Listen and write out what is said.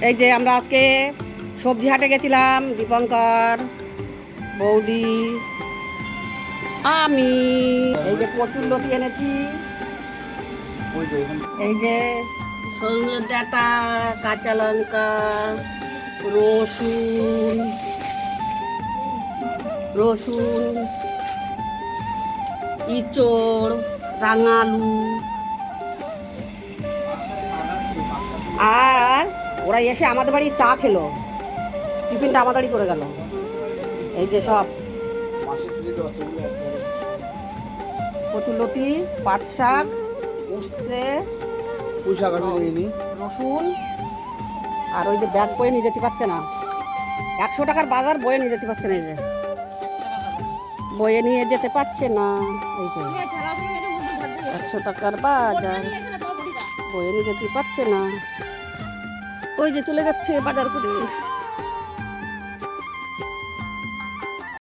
এই যে আমরা আজকে সবজি হাটে গেছিলাম, দীপঙ্কর, বৌদি, আমি। এই যে কচুরলতি এনেছি, এই যে সজনে ডাঁটা, কাঁচা লঙ্কা, রসুন রসুন ইঁচড়, রাঙালু। আর ওরা এসে আমাদের বাড়ি চা খেলো, টিফিনটা আমাদেরই করে গেল। এই যে সব কচুরলতি, পাট শাক, উচ্ছে, রসুন। আর ওই যে ব্যাগ বয়ে নিয়ে যেতে পারছে না, 100 টাকার বাজার বয়ে নিয়ে যেতে পারছে না। এই যে বয়ে নিয়ে যেতে পারছে না, এই যে 100 টাকার বাজার বয়ে নিয়ে যেতে পারছে না। ওই যে চলে যাচ্ছে বাজার করে।